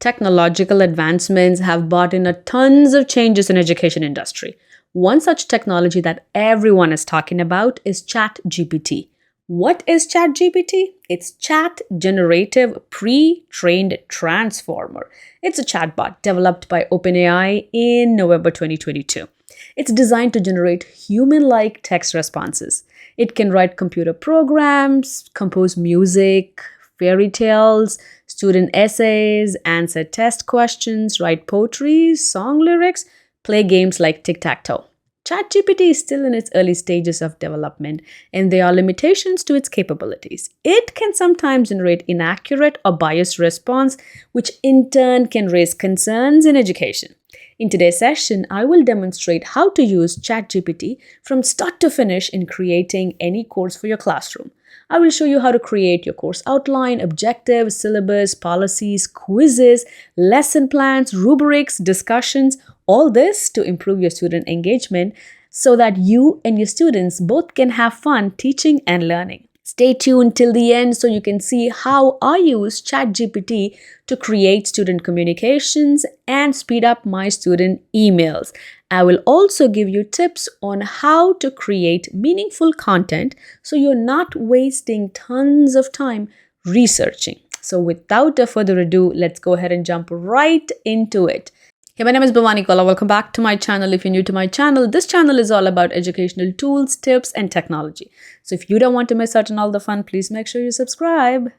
Technological advancements have brought in a tons of changes in education industry. One such technology that everyone is talking about is Chat GPT. What is Chat GPT? It's Chat Generative Pre-trained Transformer. It's a chatbot developed by OpenAI in November 2022. It's designed to generate human-like text responses. It can write computer programs, compose music, fairy tales, student essays, answer test questions, write poetry, song lyrics, play games like tic-tac-toe. ChatGPT is still in its early stages of development, and there are limitations to its capabilities. It can sometimes generate inaccurate or biased response, which in turn can raise concerns in education. In today's session, I will demonstrate how to use ChatGPT from start to finish in creating any course for your classroom. I will show you how to create your course outline, objectives, syllabus, policies, quizzes, lesson plans, rubrics, discussions, all this to improve your student engagement so that you and your students both can have fun teaching and learning. Stay tuned till the end so you can see how I use ChatGPT to create student communications and speed up my student emails. I will also give you tips on how to create meaningful content so you're not wasting tons of time researching. So without further ado, let's go ahead and jump right into it. Hey, my name is Bhavani Kola. Welcome back to my channel. If you're new to my channel, this channel is all about educational tools, tips, and technology. So if you don't want to miss out on all the fun, please make sure you subscribe.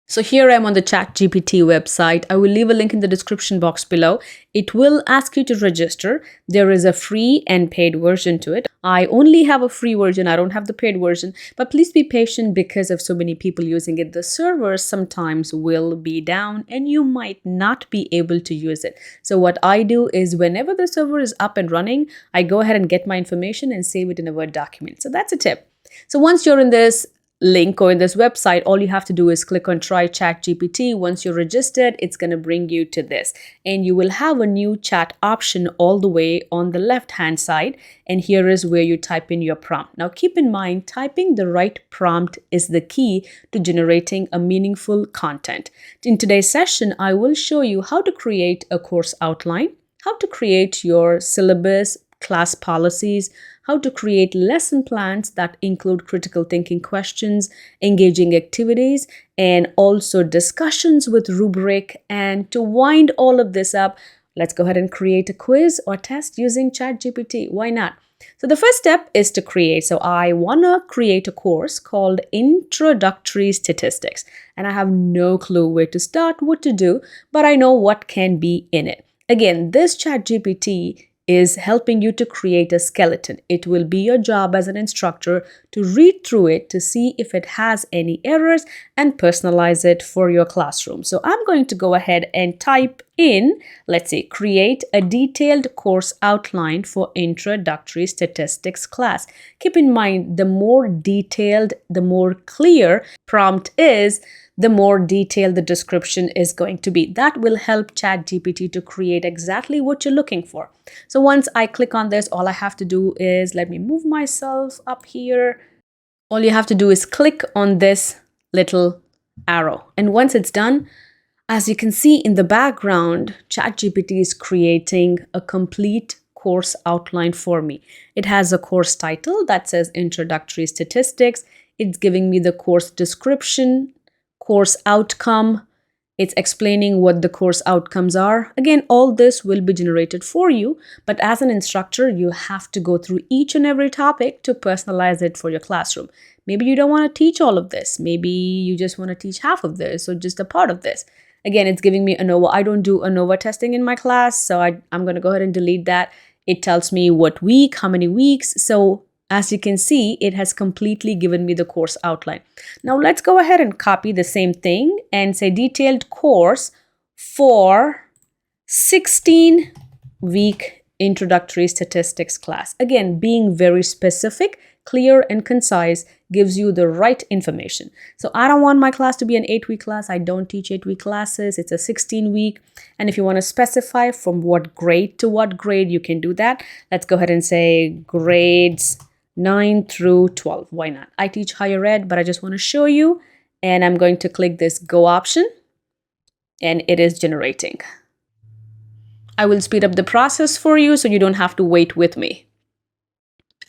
So here I am on the ChatGPT website. I will leave a link in the description box below. It will ask you to register. There is a free and paid version to it. I only have a free version. I don't have the paid version, but please be patient because of so many people using it. The servers sometimes will be down and you might not be able to use it. So what I do is whenever the server is up and running, I go ahead and get my information and save it in a Word document. So that's a tip. So once you're in this link or in this website, all you have to do is click on Try Chat GPT. Once you're registered, it's going to bring you to this. And you will have a new chat option all the way on the left-hand side. And here is where you type in your prompt. Now, keep in mind, typing the right prompt is the key to generating a meaningful content. In today's session, I will show you how to create a course outline, how to create your syllabus, class policies, how to create lesson plans that include critical thinking questions, engaging activities, and also discussions with Rubric. And to wind all of this up, let's go ahead and create a quiz or test using ChatGPT. Why not? So the first step is to create. So I want to create a course called Introductory Statistics. And I have no clue where to start, what to do, but I know what can be in it. Again, this ChatGPT is helping you to create a skeleton. It will be your job as an instructor to read through it to see if it has any errors and personalize it for your classroom. So I'm going to go ahead and type in, let's say, create a detailed course outline for Introductory Statistics class. Keep in mind, the more detailed, the more clear prompt is, the more detailed the description is going to be. That will help ChatGPT to create exactly what you're looking for. So once I click on this, all I have to do is, let me move myself up here. All you have to do is click on this little arrow. And once it's done, as you can see in the background, ChatGPT is creating a complete course outline for me. It has a course title that says Introductory Statistics. It's giving me the course description, course outcome. It's explaining what the course outcomes are. Again, all this will be generated for you, but as an instructor, you have to go through each and every topic to personalize it for your classroom. Maybe you don't want to teach all of this. Maybe you just want to teach half of this or just a part of this. Again, it's giving me ANOVA. I don't do ANOVA testing in my class, so I'm going to go ahead and delete that. It tells me what week, how many weeks. So as you can see, it has completely given me the course outline. Now let's go ahead and copy the same thing and say detailed course for 16-week introductory statistics class. Again, being very specific, clear, and concise gives you the right information. So I don't want my class to be an 8-week class. I don't teach 8-week classes. It's a 16-week. And if you want to specify from what grade to what grade, you can do that. Let's go ahead and say grades 9 through 12. Why not? I teach higher ed, but I just want to show you. And I'm going to click this go option. and it is generating. I will speed up the process for you so you don't have to wait with me.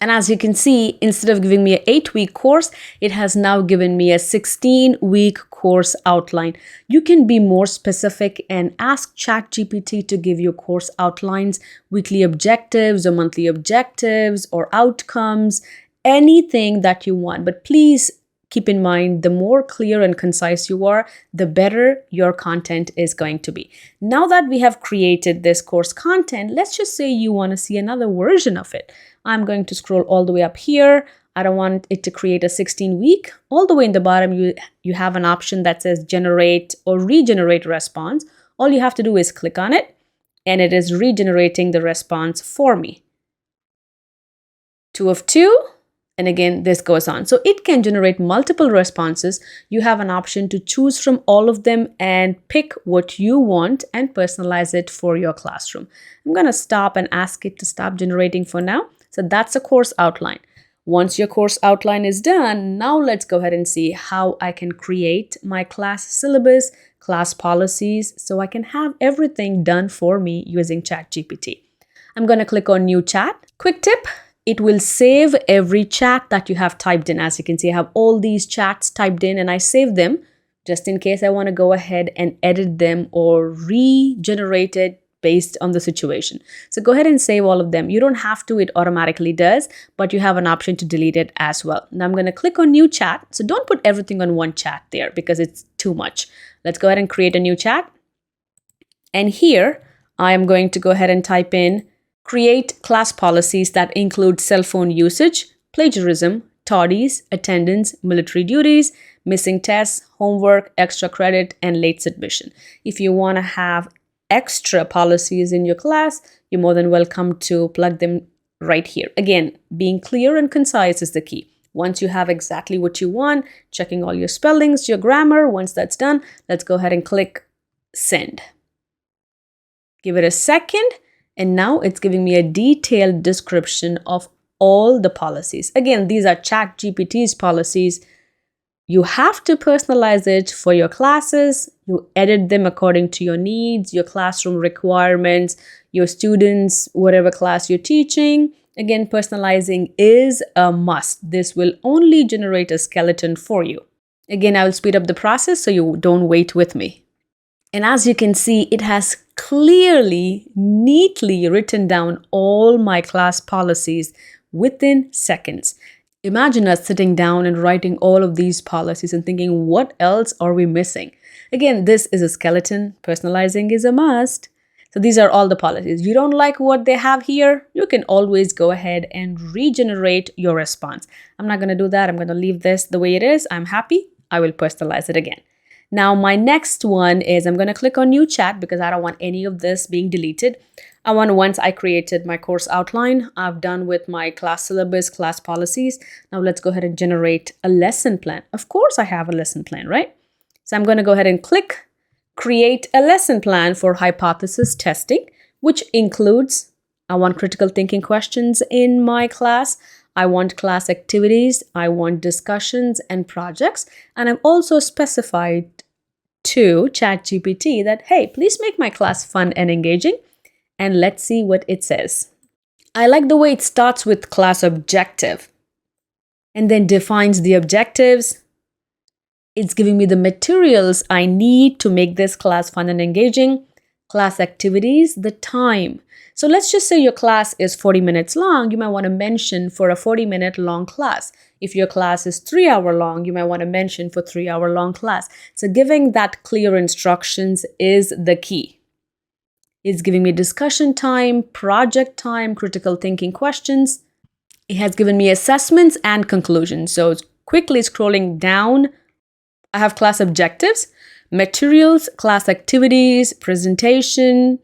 And as you can see, instead of giving me an 8-week course, it has now given me a 16-week course outline. You can be more specific and ask ChatGPT to give you course outlines, weekly objectives or monthly objectives or outcomes, anything that you want. But please keep in mind, the more clear and concise you are, the better your content is going to be. Now that we have created this course content, let's just say you want to see another version of it. I'm going to scroll all the way up here. I don't want it to create a 16-week. All the way in the bottom, you have an option that says generate or regenerate response. All you have to do is click on it, and it is regenerating the response for me. 2 of 2. And again, this goes on. So it can generate multiple responses. You have an option to choose from all of them and pick what you want and personalize it for your classroom. I'm going to stop and ask it to stop generating for now. So that's a course outline. Once your course outline is done, now let's go ahead and see how I can create my class syllabus, class policies, so I can have everything done for me using ChatGPT. I'm going to click on New Chat. Quick tip. It will save every chat that you have typed in. As you can see, I have all these chats typed in and I save them just in case I want to go ahead and edit them or regenerate it based on the situation. So go ahead and save all of them. You don't have to, it automatically does, but you have an option to delete it as well. Now I'm going to click on New Chat. So don't put everything on one chat there because it's too much. Let's go ahead and create a new chat. And here I am going to go ahead and type in create class policies that include cell phone usage, plagiarism, tardies, attendance, military duties, missing tests, homework, extra credit, and late submission. If you want to have extra policies in your class, you're more than welcome to plug them right here. Again, being clear and concise is the key. Once you have exactly what you want, checking all your spellings, your grammar, once that's done, let's go ahead and click send. Give it a second. And now it's giving me a detailed description of all the policies. Again, these are ChatGPT's policies. You have to personalize it for your classes. You edit them according to your needs, your classroom requirements, your students, whatever class you're teaching. Again, personalizing is a must. This will only generate a skeleton for you. Again, I will speed up the process so you don't wait with me. And as you can see, it has clearly, neatly written down all my class policies within seconds. Imagine us sitting down and writing all of these policies and thinking, what else are we missing? Again, this is a skeleton. Personalizing is a must. So these are all the policies. You don't like what they have here, you can always go ahead and regenerate your response. I'm not going to do that. I'm going to leave this the way it is. I'm happy. I will personalize it again. Now, my next one is I'm going to click on New Chat because I don't want any of this being deleted. Once I created my course outline, I've done with my class syllabus, class policies. Now let's go ahead and generate a lesson plan. Of course, I have a lesson plan, right? So I'm going to go ahead and click create a lesson plan for hypothesis testing, which includes I want critical thinking questions in my class. I want class activities, I want discussions and projects, and I've also specified to ChatGPT that, hey, please make my class fun and engaging, and let's see what it says. I like the way it starts with class objective and then defines the objectives. It's giving me the materials I need to make this class fun and engaging, class activities, the time. So let's just say your class is 40 minutes long. You might want to mention for a 40-minute long class. If your class is 3-hour long, you might want to mention for 3-hour long class. So giving that clear instructions is the key. It's giving me discussion time, project time, critical thinking questions. It has given me assessments and conclusions. So quickly scrolling down, I have class objectives, materials, class activities, presentation,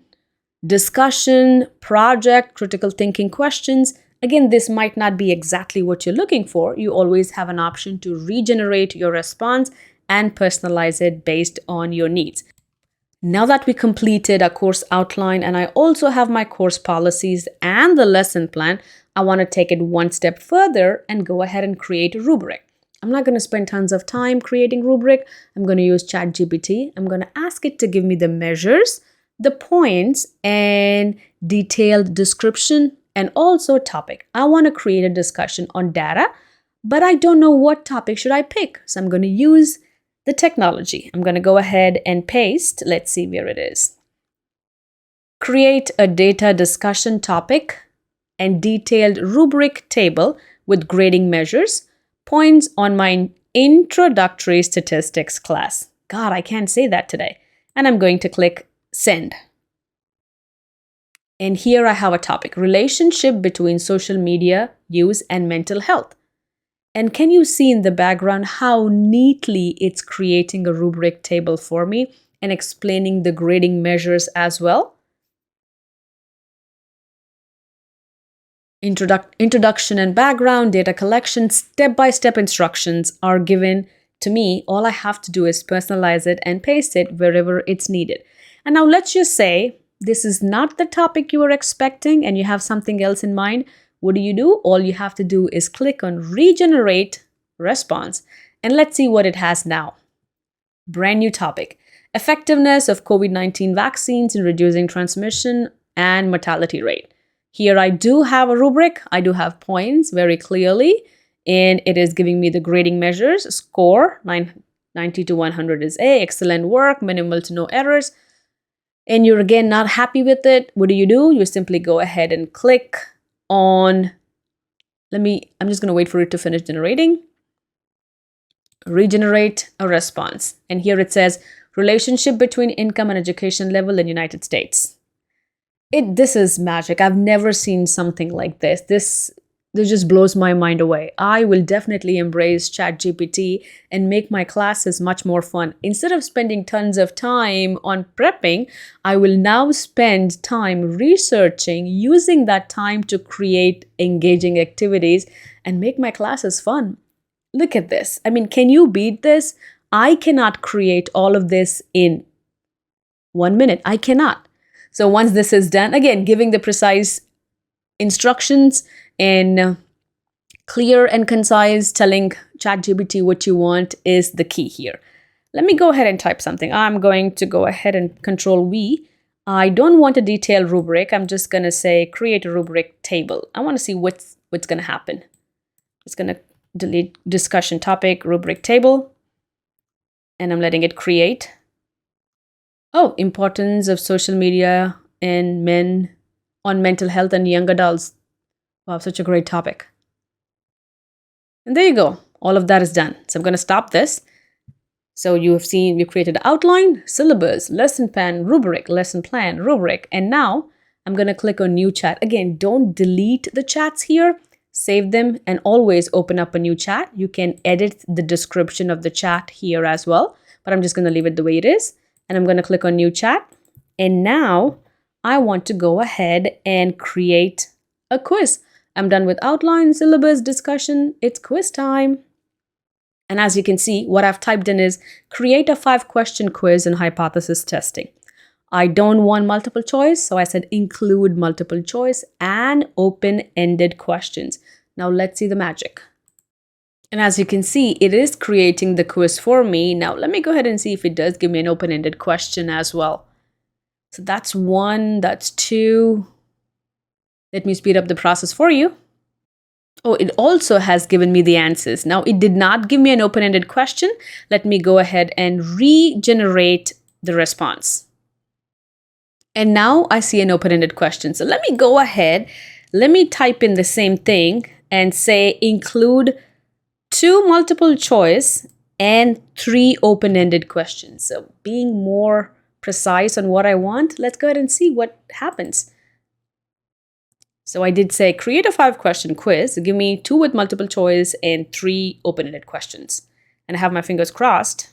discussion, project, critical thinking questions. Again, this might not be exactly what you're looking for. You always have an option to regenerate your response and personalize it based on your needs. Now that we completed a course outline and I also have my course policies and the lesson plan, I want to take it one step further and go ahead and create a rubric. I'm not going to spend tons of time creating Rubric. I'm going to use ChatGPT. I'm going to ask it to give me the measures, the points, and detailed description, and also topic. I want to create a discussion on data, but I don't know what topic should I pick. So I'm going to use the technology. I'm going to go ahead and paste. Let's see where it is. Create a data discussion topic and detailed rubric table with grading measures, points on my introductory statistics class. God, I can't say that today. And I'm going to click send. And here I have a topic, relationship between social media use and mental health. And can you see in the background how neatly it's creating a rubric table for me and explaining the grading measures as well? Introduction and background, data collection, step-by-step instructions are given to me. All I have to do is personalize it and paste it wherever it's needed. And now let's just say this is not the topic you were expecting and you have something else in mind. What do? All you have to do is click on regenerate response and let's see what it has now. Brand new topic, effectiveness of COVID-19 vaccines in reducing transmission and mortality rate. Here I do have a rubric. I do have points very clearly, and it is giving me the grading measures. Score 90 to 100 is A, excellent work, minimal to no errors. And you're again not happy with it. What do? You simply go ahead and click on, I'm just going to wait for it to finish generating. Regenerate a response. And here it says relationship between income and education level in the United States. This is magic. I've never seen something like this. This just blows my mind away. I will definitely embrace ChatGPT and make my classes much more fun. Instead of spending tons of time on prepping, I will now spend time researching, using that time to create engaging activities and make my classes fun. Look at this. I mean, can you beat this? I cannot create all of this in 1 minute. I cannot. So once this is done, again, giving the precise instructions and clear and concise, telling ChatGPT what you want is the key here. Let me go ahead and type something. I'm going to go ahead and Control V. I don't want a detailed rubric. I'm just going to say create a rubric table. I want to see what's going to happen. It's going to delete discussion topic, rubric table, and I'm letting it create. Oh, importance of social media and men on mental health and young adults. Wow, such a great topic. And there you go. All of that is done. So I'm going to stop this. So you have seen we created an outline, syllabus, lesson plan, rubric, lesson plan, rubric. And now I'm going to click on new chat. Again, don't delete the chats here. Save them and always open up a new chat. You can edit the description of the chat here as well. But I'm just going to leave it the way it is. And I'm going to click on new chat. And now I want to go ahead and create a quiz. I'm done with outline, syllabus, discussion. It's quiz time. And as you can see, what I've typed in is create a 5-question quiz and hypothesis testing. I don't want multiple choice, so I said include multiple choice and open-ended questions. Now let's see the magic. And as you can see, it is creating the quiz for me. Now, let me go ahead and see if it does give me an open-ended question as well. So that's 1, that's 2. Let me speed up the process for you. Oh, it also has given me the answers. Now, it did not give me an open-ended question. Let me go ahead and regenerate the response. And now I see an open-ended question. So let me go ahead. Let me type in the same thing and say include 2 multiple choice and 3 open-ended questions. So being more precise on what I want, let's go ahead and see what happens. So I did say create a 5-question quiz. Give me 2 with multiple choice and 3 open-ended questions. And I have my fingers crossed.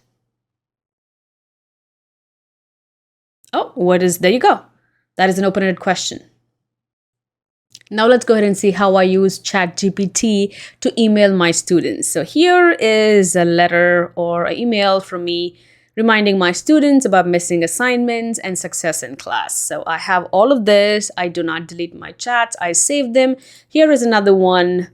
Oh, there you go. That is an open-ended question. Now let's go ahead and see how I use ChatGPT to email my students. So here is a letter or an email from me reminding my students about missing assignments and success in class. So I have all of this. I do not delete my chats. I save them. Here is another one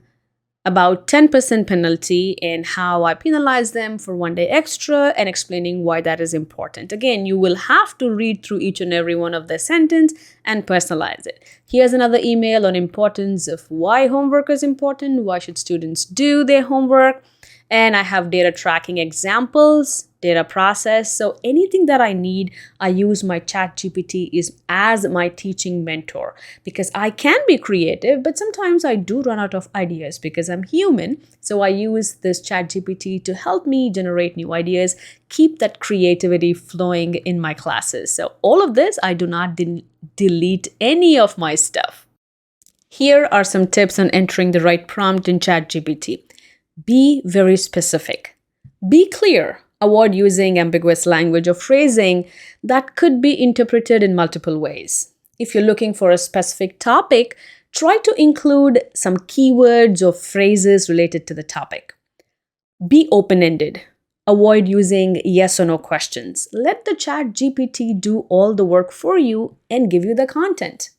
about 10% penalty and how I penalize them for 1 day extra and explaining why that is important. Again, you will have to read through each and every one of the sentence and personalize it. Here's another email on importance of why homework is important, why should students do their homework, and I have data tracking examples, data process. So anything that I need, I use my Chat GPT as my teaching mentor because I can be creative, but sometimes I do run out of ideas because I'm human. So I use this Chat GPT to help me generate new ideas, keep that creativity flowing in my classes. So all of this, I do not delete any of my stuff. Here are some tips on entering the right prompt in Chat GPT. Be very specific. Be clear. Avoid using ambiguous language or phrasing that could be interpreted in multiple ways. If you're looking for a specific topic, try to include some keywords or phrases related to the topic. Be open-ended. Avoid using yes or no questions. Let the Chat GPT do all the work for you and give you the content.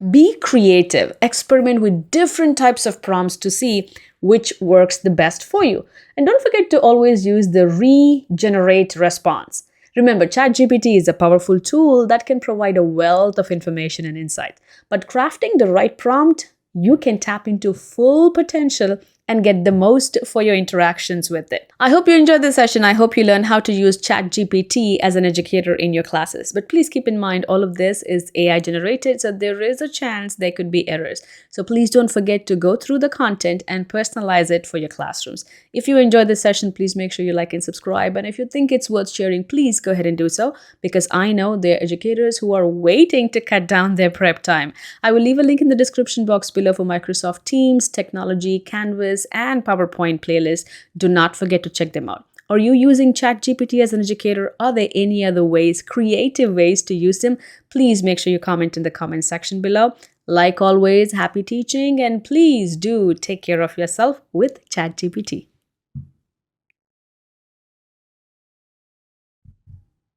Be creative. Experiment with different types of prompts to see which works the best for you. And don't forget to always use the regenerate response. Remember, ChatGPT is a powerful tool that can provide a wealth of information and insight. But crafting the right prompt, you can tap into full potential and get the most for your interactions with it. I hope you enjoyed this session. I hope you learn how to use ChatGPT as an educator in your classes. But please keep in mind, all of this is AI generated, so there is a chance there could be errors. So please don't forget to go through the content and personalize it for your classrooms. If you enjoyed this session, please make sure you like and subscribe. And if you think it's worth sharing, please go ahead and do so, because I know there are educators who are waiting to cut down their prep time. I will leave a link in the description box below for Microsoft Teams, Technology, Canvas, and PowerPoint playlists. Do not forget to check them out. Are you using ChatGPT as an educator? Are there any other ways, creative ways to use them? Please make sure you comment in the comment section below. Like always, happy teaching, and please do take care of yourself with ChatGPT.